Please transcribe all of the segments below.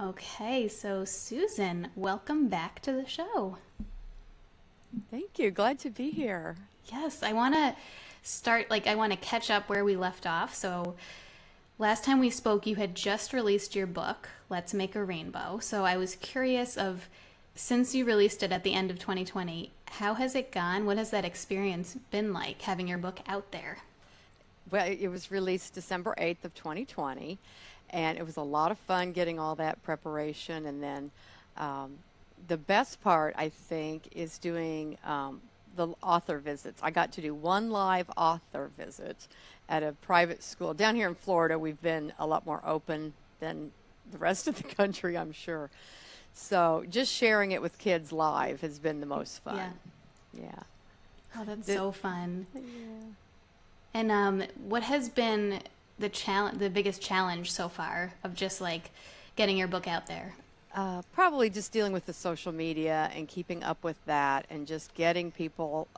Okay, so Susan, welcome back to the show. Thank you. Glad to be here. Yes, I want to I want to catch up where we left off. So, last time we spoke, you had just released your book, Let's Make a Rainbow. So, I was curious of, since you released it at the end of 2020, how has it gone? What has that experience been like having your book out there? Well, it was released December 8th of 2020, and it was a lot of fun getting all that preparation. And then um, the best part, I think, is doing the author visits. I got to do one live author visit at a private school. Down here in Florida, we've been a lot more open than the rest of the country, I'm sure. So just sharing it with kids live has been the most Yeah. fun. Yeah. Oh, that's The- so fun. yeah. And what has been the biggest challenge so far of just like getting your book out there? Probably just dealing with the social media and keeping up with that, and just getting people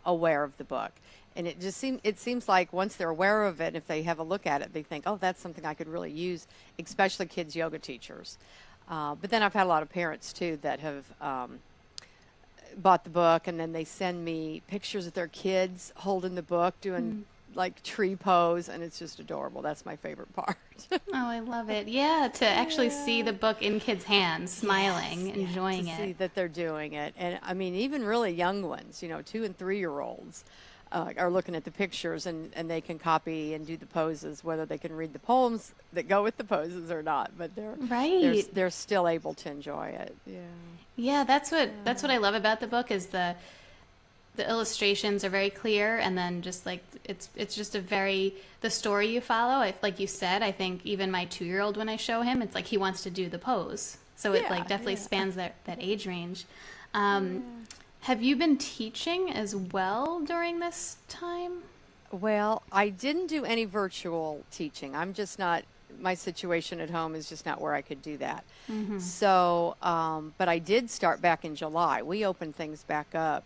aware of the book. And it seems like once they're aware of it, if they have a look at it, they think, oh, that's something I could really use, especially kids yoga teachers. But then I've had a lot of parents too that have bought the book, and then they send me pictures of their kids holding the book, doing like tree pose, and it's just adorable. That's my favorite part. Oh, I love it. Yeah, to actually see Yeah. the book in kids' hands, Yes, smiling, yeah, to enjoying see it. that they're doing it. And I mean, even really young ones, 2 and 3 year olds are looking at the pictures, and they can copy and do the poses, whether they can read the poems that go with the poses or not, but Right. they're still able to enjoy it. Yeah. Yeah, that's what I love about the book is the illustrations are very clear, and then just like it's just a very the story you follow. Like you said, I think even my 2-year-old, when I show him, it's like he wants to do the pose. So it Yeah, like definitely yeah. spans that age range. Yeah. Um, have you been teaching as well during this time? Well, I didn't do any virtual teaching. I'm just not, my situation at home is just not where I could do that. So, but I did start back in July. We opened things back up,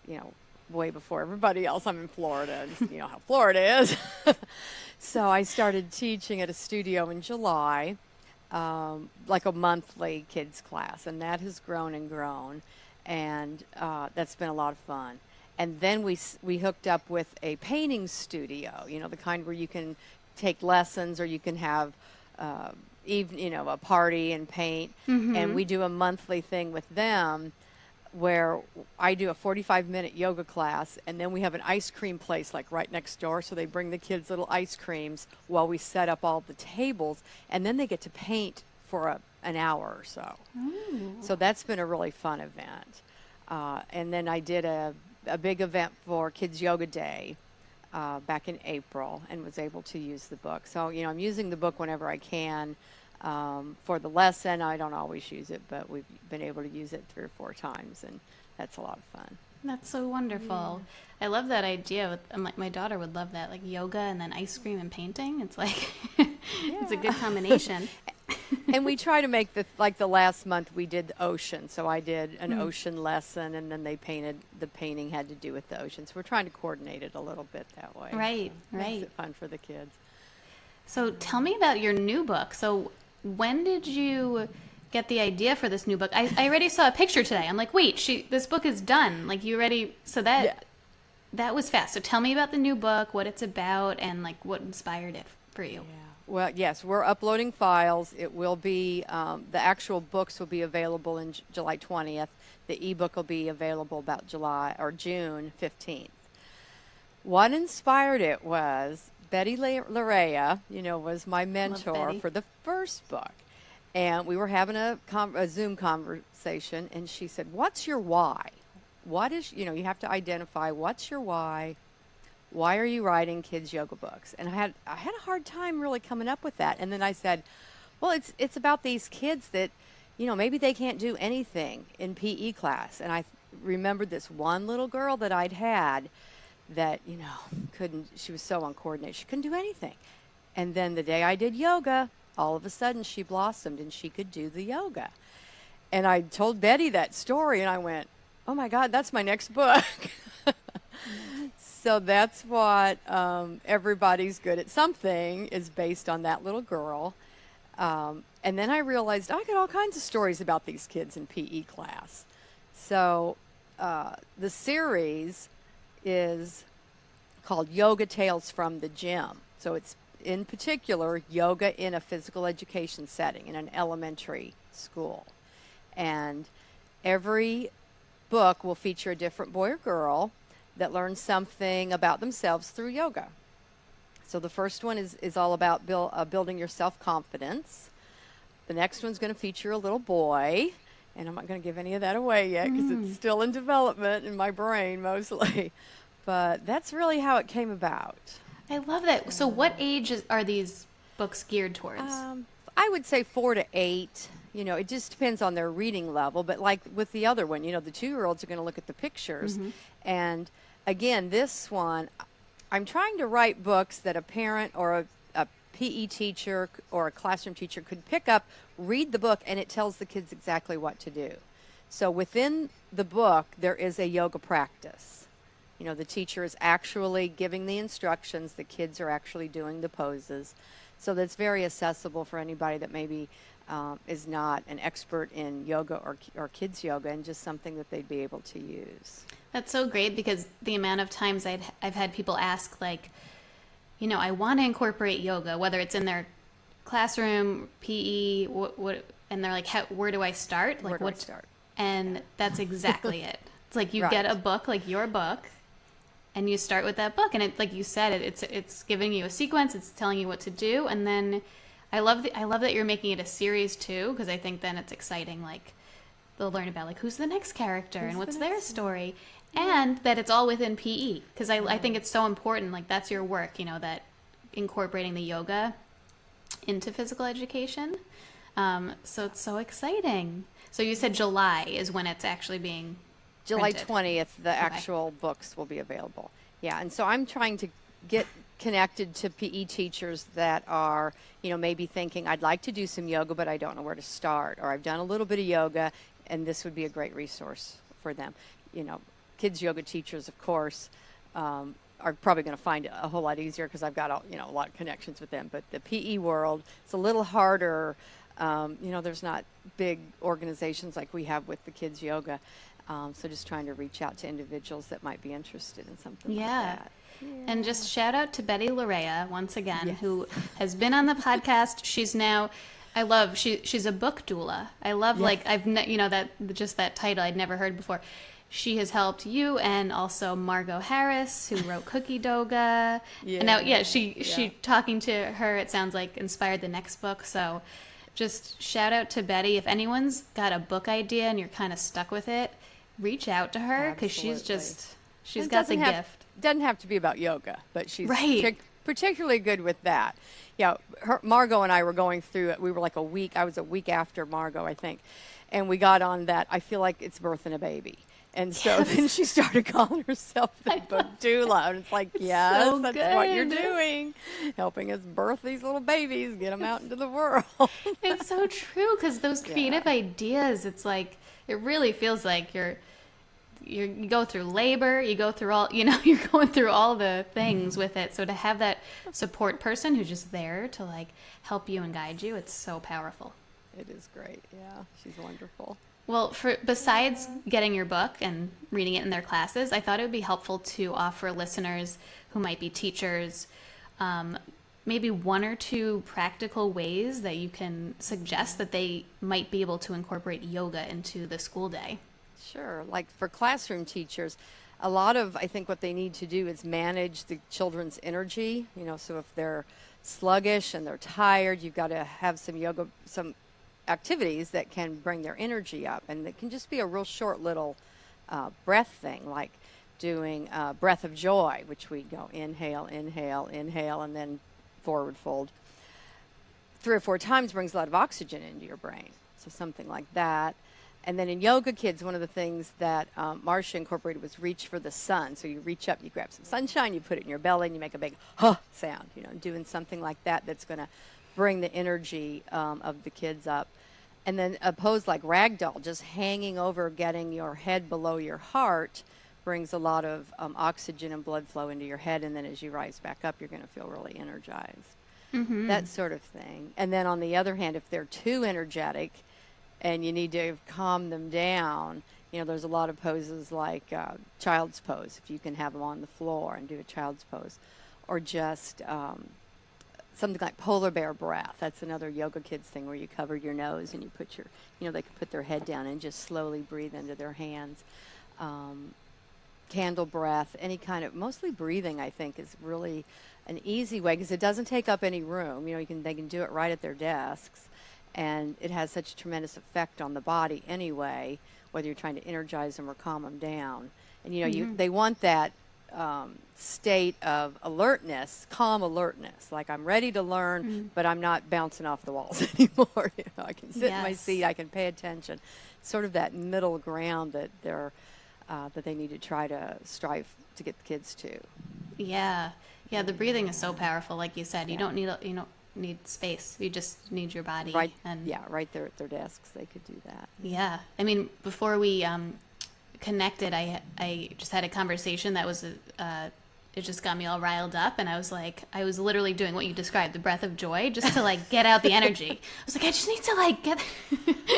you know, way before everybody else. I'm in Florida, and you know how Florida is. So I started teaching at a studio in July, like a monthly kids class, and that has grown and grown, and that's been a lot of fun. And then we hooked up with a painting studio, the kind where you can take lessons, or you can have even a party and paint. And we do a monthly thing with them where I do a 45-minute yoga class, and then we have an ice cream place like right next door. So they bring the kids little ice creams while we set up all the tables, and then they get to paint for an hour or so. So that's been a really fun event. And then I did a big event for Kids Yoga Day back in April, and was able to use the book. So, I'm using the book whenever I can. For the lesson, I don't always use it, but we've been able to use it 3 or 4 times, and that's a lot of fun. That's so wonderful. I love that idea. My daughter would love that, like yoga and then ice cream and painting. It's like it's a good Yeah. combination. And we try to make the last month we did the ocean. So I did an ocean lesson, and then the painting had to do with the ocean. So we're trying to coordinate it a little bit that way. Right, Makes right. it fun for the kids. So tell me about your new book. So when did you get the idea for this new book? I already saw a picture today. I'm like, wait, this book is done. Like you already, so Yeah. that was fast. So tell me about the new book, what it's about, and like what inspired it for you. Yeah. Well, yes, we're uploading files. It will be, the actual books will be available in July 20th. The ebook will be available about July or June 15th. What inspired it was Betty Larea, was my Love mentor Betty. for the first book. And we were having a Zoom conversation, and she said, "What's your why? What is, you have to identify what's your why. Why are you writing kids yoga books?" And I had a hard time really coming up with that. And then I said, "Well, it's about these kids that, maybe they can't do anything in PE class." And I remembered this one little girl that I'd had that, couldn't, she was so uncoordinated. She couldn't do anything. And then the day I did yoga, all of a sudden she blossomed and she could do the yoga. And I told Betty that story, and I went, "Oh my God, that's my next book." So that's what Everybody's Good at Something is based on, that little girl. And then I realized I got all kinds of stories about these kids in PE class. So the series is called Yoga Tales from the Gym. So it's in particular yoga in a physical education setting in an elementary school. And every book will feature a different boy or girl that learns something about themselves through yoga. So the first one is all about building your self-confidence. The next one's going to feature a little boy, and I'm not going to give any of that away yet because it's still in development in my brain mostly. But that's really how it came about. I love that. So what are these books geared towards? I would say 4 to 8. You know, it just depends on their reading level. But like with the other one, you know, the 2-year-olds are going to look at the pictures. And again, this one, I'm trying to write books that a parent or a PE teacher or a classroom teacher could pick up, read the book, and it tells the kids exactly what to do. So within the book, there is a yoga practice. You know, the teacher is actually giving the instructions, the kids are actually doing the poses. So that's very accessible for anybody that maybe is not an expert in yoga or kids yoga, and just something that they'd be able to use. That's so great, because the amount of times I've had people ask, like, you know, I want to incorporate yoga, whether it's in their classroom, PE, and they're like, where do I start? Like, where do I start? And that's exactly it. It's like you Right. get a book, like your book, and you start with that book, and it, like you said, it's giving you a sequence, it's telling you what to do, and then I love that you're making it a series too, because I think then it's exciting. Like, they'll learn about, like, who's the next character and what's their story, and that it's all within PE, because I think it's so important. Like, that's your work, you know, that incorporating the yoga into physical education. So it's so exciting. So you said July is when it's actually being July printed. 20th, the actual books will be available. Yeah, and so I'm trying to get connected to PE teachers that are, you know, maybe thinking, I'd like to do some yoga, but I don't know where to start. Or I've done a little bit of yoga, and this would be a great resource for them. You know, kids yoga teachers, of course, are probably going to find it a whole lot easier because I've got a lot of connections with them. But the PE world, it's a little harder. You know, there's not big organizations like we have with the kids yoga. So just trying to reach out to individuals that might be interested in something like that. Yeah. And just shout out to Betty Larea once again, Yes. who has been on the podcast. She's now, she's a book doula. I love, Yes. like, that title I'd never heard before. She has helped you and also Margot Harris, who wrote Cookie Doga. Yeah. And now, she talking to her, it sounds like, inspired the next book. So just shout out to Betty. If anyone's got a book idea and you're kind of stuck with it, reach out to her, because she's It got the doesn't have- gift. Doesn't have to be about yoga, but she's Right. particularly good with that. Yeah, Margot and I were going through it. We were like a week. I was a week after Margot, I think, and we got on that. I feel like it's birthing a baby. And so then she started calling herself the book doula. And it's like, yes, so that's what you're good. doing, helping us birth these little babies, get them out into the world. It's so true, because those creative ideas, it's like, it really feels like you go through labor, you go through all, you're going through all the things with it. So to have that support person who's just there to, like, help you and guide you, it's so powerful. It is great. Yeah, she's wonderful. Well, besides getting your book and reading it in their classes, I thought it would be helpful to offer listeners who might be teachers maybe 1 or 2 practical ways that you can suggest that they might be able to incorporate yoga into the school day. Sure. Like for classroom teachers, a lot of, I think what they need to do is manage the children's energy. You know, so if they're sluggish and they're tired, you've got to have some activities that can bring their energy up. And it can just be a real short little breath thing, like doing breath of joy, which we go inhale, inhale, inhale, and then forward fold. 3 or 4 times brings a lot of oxygen into your brain. So something like that. And then in Yoga Kids, one of the things that Marcia incorporated was reach for the sun. So you reach up, you grab some sunshine, you put it in your belly, and you make a big huh sound, doing something like that that's going to bring the energy of the kids up. And then a pose like ragdoll, just hanging over, getting your head below your heart, brings a lot of oxygen and blood flow into your head. And then as you rise back up, you're going to feel really energized. that sort of thing. And then on the other hand, if they're too energetic and you need to calm them down, there's a lot of poses like child's pose, if you can have them on the floor and do a child's pose, or just something like polar bear breath. That's another yoga kids thing where you cover your nose and you put they can put their head down and just slowly breathe into their hands. Candle breath, any kind of, mostly breathing, I think, is really an easy way because it doesn't take up any room. They can do it right at their desks, and it has such a tremendous effect on the body anyway, whether you're trying to energize them or calm them down. And they want that state of alertness, calm alertness, like I'm ready to learn, but I'm not bouncing off the walls anymore. I can sit in my seat, I can pay attention. Sort of that middle ground that they need to try to strive to get the kids to. Yeah, the breathing is so powerful, like you said. You don't need space. You just need your body. Right. Right there at their desks, they could do that. Yeah, I mean, before we connected, I just had a conversation that was it just got me all riled up, and I was literally doing what you described, the breath of joy, just to get out the energy. I was like, I just need to get,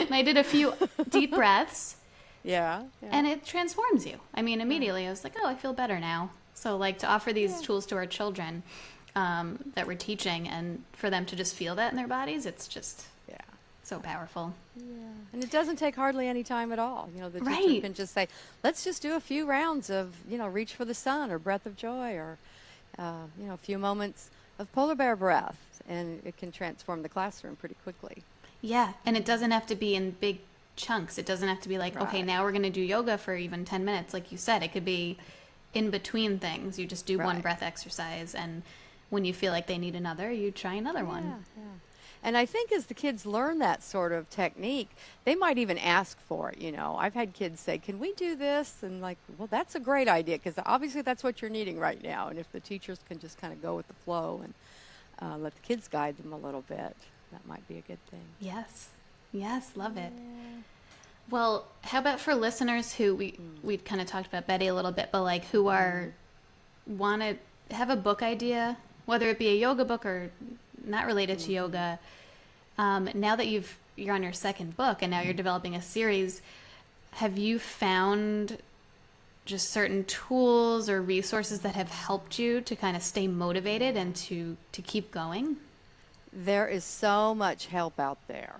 and I did a few deep breaths. Yeah. And it transforms you. I mean, immediately I was like, oh, I feel better now. So to offer these tools to our children that we're teaching, and for them to just feel that in their bodies, it's just so powerful. Yeah. And it doesn't take hardly any time at all. The teacher Right. can just say, let's just do a few rounds of, reach for the sun or breath of joy, or, a few moments of polar bear breath. And it can transform the classroom pretty quickly. Yeah. And it doesn't have to be in big chunks. It doesn't have to be like, okay, now we're going to do yoga for even 10 minutes. Like you said, it could be in between things. You just do one breath exercise, and when you feel like they need another, you try another one. Yeah. And I think as the kids learn that sort of technique, they might even ask for it. I've had kids say, can we do this? And well, that's a great idea, because obviously that's what you're needing right now. And if the teachers can just kind of go with the flow and let the kids guide them a little bit, that might be a good thing. Yes, love it. Well, how about for listeners who we kind of talked about Betty a little bit, but who want to have a book idea, whether it be a yoga book or not related to yoga. Now that you're on your second book and now you're developing a series, have you found just certain tools or resources that have helped you to kind of stay motivated and to keep going? There is so much help out there.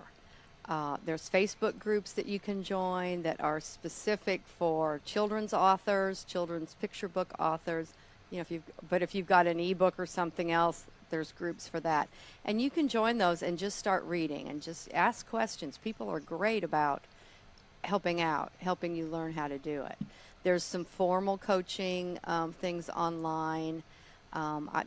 There's Facebook groups that you can join that are specific for children's authors, children's picture book authors. If you've got an ebook or something else, there's groups for that. And you can join those and just start reading and just ask questions. People are great about helping out, helping you learn how to do it. There's some formal coaching things online.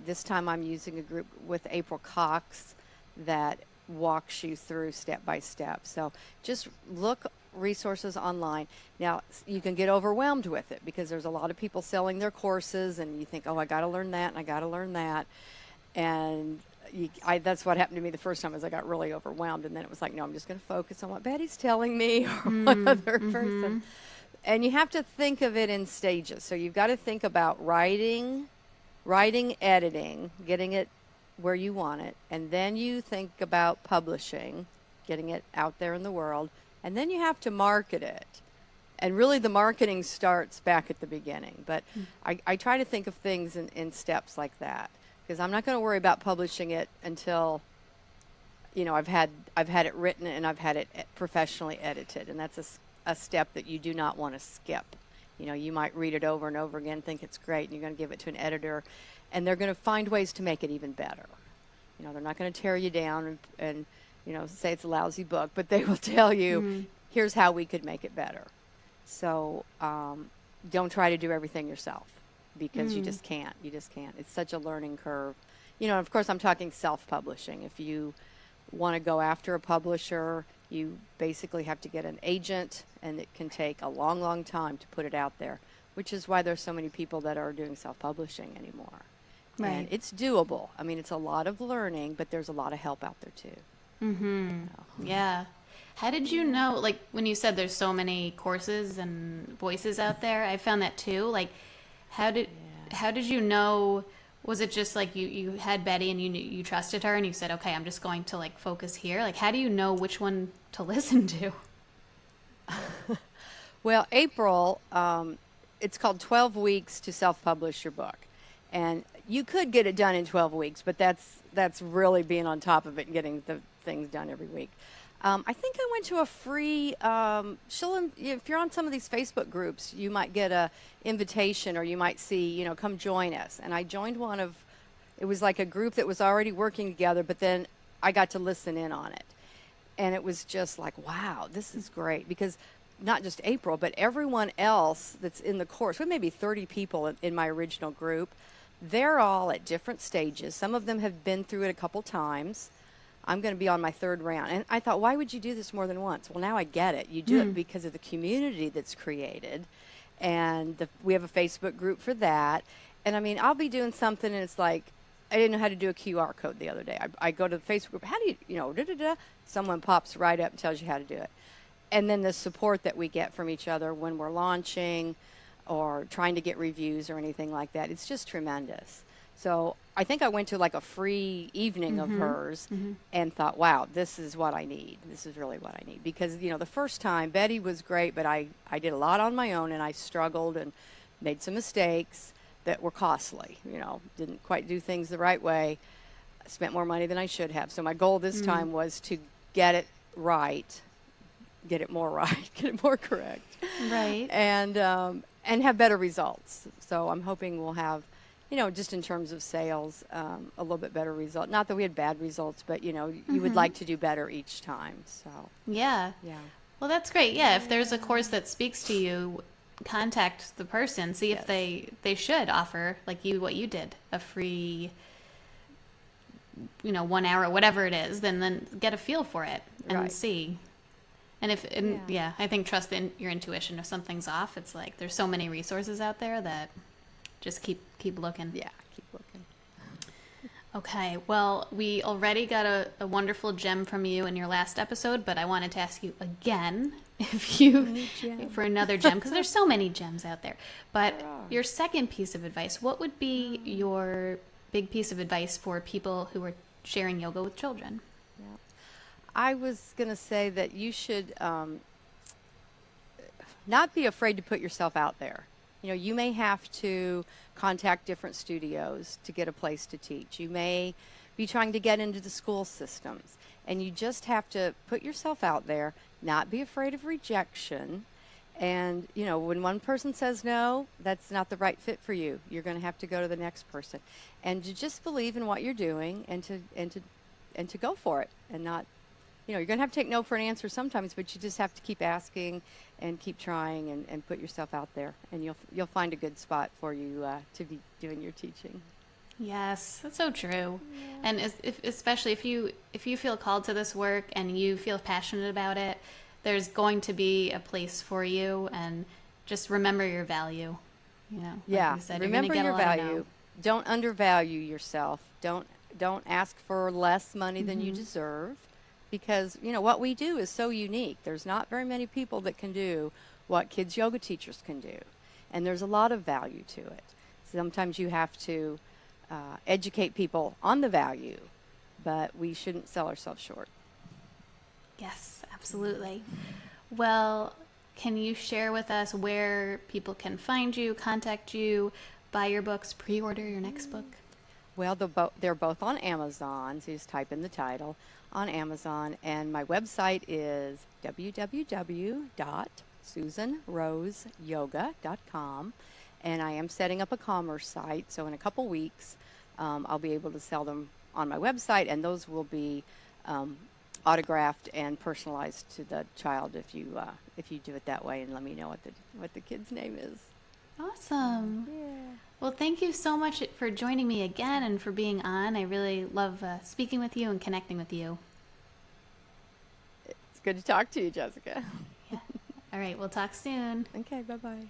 This time I'm using a group with April Cox that walks you through step by step. So just look resources online. Now, you can get overwhelmed with it because there's a lot of people selling their courses, and you think, oh, I got to learn that and I got to learn that. And that's what happened to me the first time, is I got really overwhelmed. And then it was like, no, I'm just going to focus on what Betty's telling me or what other person. And you have to think of it in stages. So you've got to think about writing, editing, getting it where you want it. And then you think about publishing, getting it out there in the world. And then you have to market it. And really the marketing starts back at the beginning. But I try to think of things in steps like that, because I'm not going to worry about publishing it until, I've had it written and I've had it professionally edited. And that's a step that you do not want to skip. You might read it over and over again, think it's great, and you're going to give it to an editor, and they're going to find ways to make it even better. They're not going to tear you down and say it's a lousy book, but they will tell you, here's how we could make it better. So don't try to do everything yourself, because you just can't. It's such a learning curve. Of course, I'm talking self-publishing. If you want to go after a publisher, you basically have to get an agent, and it can take a long, long time to put it out there, which is why there's so many people that are doing self-publishing anymore. Right. And it's doable. I mean, it's a lot of learning, but there's a lot of help out there too. Yeah. How did you know, when you said there's so many courses and voices out there, I found that too. How did you know Was it just like you had Betty and you trusted her and you said, okay, I'm just going to like focus here? Like, how do you know which one to listen to? Well, April, it's called 12 weeks to self-publish your book. And you could get it done in 12 weeks, but that's really being on top of it and getting the things done every week. I think I went to a free, if you're on some of these Facebook groups, you might get a invitation or you might see, come join us. And I joined it was like a group that was already working together, but then I got to listen in on it. And it was just like, wow, this is great, because not just April, but everyone else that's in the course, we had maybe 30 people in my original group. They're all at different stages. Some of them have been through it a couple times. I'm going to be on my third round. And I thought, why would you do this more than once? Well, now I get it. You do it because of the community that's created. And we have a Facebook group for that. And I mean, I'll be doing something and it's like, I didn't know how to do a QR code the other day. I go to the Facebook group, how do you, someone pops right up and tells you how to do it. And then the support that we get from each other when we're launching or trying to get reviews or anything like that, it's just tremendous. So I think I went to like a free evening of hers and thought, wow, this is what I need. This is really what I need. Because, the first time, Betty was great, but I did a lot on my own and I struggled and made some mistakes that were costly. Didn't quite do things the right way. Spent more money than I should have. So my goal this time was to get it right, get it more right, get it more correct. Right. And have better results. So I'm hoping we'll have, just in terms of sales, a little bit better result. Not that we had bad results, but, you would like to do better each time. So, yeah. Well, that's great. Yeah, if there's a course that speaks to you, contact the person, see if they should offer, like what you did, a free, 1 hour, whatever it is, then get a feel for it and see. And I think trust in your intuition. If something's off, it's like there's so many resources out there that just keep looking. Yeah, keep looking. Okay, well, we already got a wonderful gem from you in your last episode, but I wanted to ask you again for another gem, because there's so many gems out there. But your second piece of advice, what would be your big piece of advice for people who are sharing yoga with children? I was going to say that you should not be afraid to put yourself out there. You may have to contact different studios to get a place to teach. You may be trying to get into the school systems. And you just have to put yourself out there, not be afraid of rejection. And, when one person says no, that's not the right fit for you. You're going to have to go to the next person. And to just believe in what you're doing and to go for it and not, you're going to have to take no for an answer sometimes, but you just have to keep asking and keep trying and put yourself out there, and you'll find a good spot for you to be doing your teaching. Yes, that's so true. Yeah. And especially if you feel called to this work and you feel passionate about it, there's going to be a place for you, and just remember your value. Like you said, remember your value. Don't undervalue yourself. Don't ask for less money than you deserve. Because, what we do is so unique. There's not very many people that can do what kids yoga teachers can do. And there's a lot of value to it. Sometimes you have to educate people on the value, but we shouldn't sell ourselves short. Yes, absolutely. Well, can you share with us where people can find you, contact you, buy your books, pre-order your next book? Well, they're both on Amazon, so you just type in the title on Amazon, and my website is www.susanroseyoga.com, and I am setting up a commerce site, so in a couple weeks I'll be able to sell them on my website, and those will be autographed and personalized to the child if you do it that way, and let me know what the kid's name is. Awesome. Yeah. Well, thank you so much for joining me again and for being on. I really love speaking with you and connecting with you. It's good to talk to you, Jessica. Yeah. All right, we'll talk soon. Okay, bye-bye.